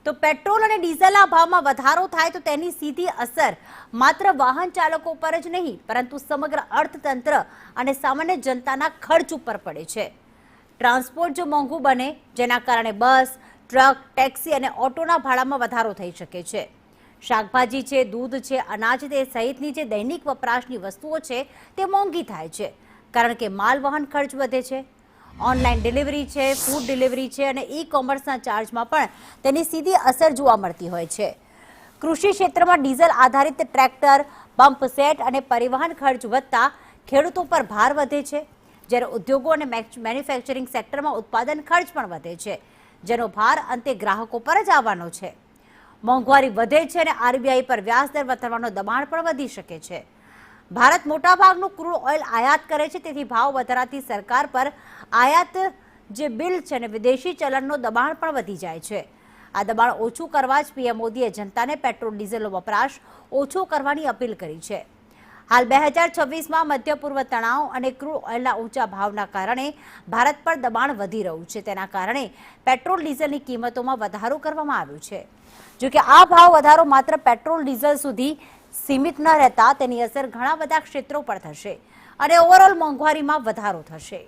તો પેટ્રોલ અને ડીઝલના ભાવમાં વધારો થાય તો તેની સીધી અસર માત્ર વાહન ચાલકો પર જ નહીં પરંતુ સમગ્ર અર્થતંત્ર અને સામાન્ય જનતાના ખર્ચ ઉપર પડે છે। ટ્રાન્સપોર્ટ જો મોંઘું બને જેના કારણે બસ, ટ્રક, ટેક્સી અને ઓટોના ભાડામાં વધારો થઈ શકે છે। શાકભાજી છે, દૂધ છે, અનાજ તે સહિતની જે દૈનિક વપરાશની વસ્તુઓ છે તે મોંઘી થાય છે કારણ કે માલ વહન ખર્ચ વધે છે। ઓનલાઈન ડિલિવરી છે, ફૂડ ડિલિવરી છે અને ઈ કોમર્સના ચાર્જમાં પણ તેની સીધી અસર જોવા મળતી હોય છે। કૃષિ ક્ષેત્રમાં ડીઝલ આધારિત ટ્રેક્ટર, પંપ સેટ અને પરિવહન ખર્ચ વધતા ખેડૂતો પર ભાર વધે છે, જ્યારે ઉદ્યોગો અને મેન્યુફેક્ચરિંગ સેક્ટરમાં ઉત્પાદન ખર્ચ પણ વધે છે, જેનો ભાર અંતે ગ્રાહકો પર જ આવવાનો છે। મોંઘવારી વધે છે અને આરબીઆઈ પર વ્યાજદર વધારવાનો દબાણ પણ વધી શકે છે। ભારત મોટાભાગનું ક્રૂડ ઓઇલ આયાત કરે છે, તેથી ભાવ વધારાથી સરકાર પર આયાત જે બિલ છે અને વિદેશી ચલણનો દબાણ પણ વધી જાય છે। આ દબાણ ઓછું કરવા જ પીએમ મોદીએ જનતાને પેટ્રોલ ડીઝલનો વપરાશ ઓછો કરવાની અપીલ કરી છે। હાલ 2026માં મધ્ય પૂર્વ તણાવ અને ક્રૂડ ઓઇલના ઊંચા ભાવના કારણે ભારત પર દબાણ વધી રહ્યું છે। તેના કારણે પેટ્રોલ ડીઝલની કિંમતોમાં વધારો કરવામાં આવ્યો છે। જોકે આ ભાવ વધારો માત્ર પેટ્રોલ ડીઝલ સુધી સીમિત ન રહેતા તેની અસર ઘણા બધા ક્ષેત્રો પર થશે અને ઓવરઓલ મોંઘવારીમાં વધારો થશે।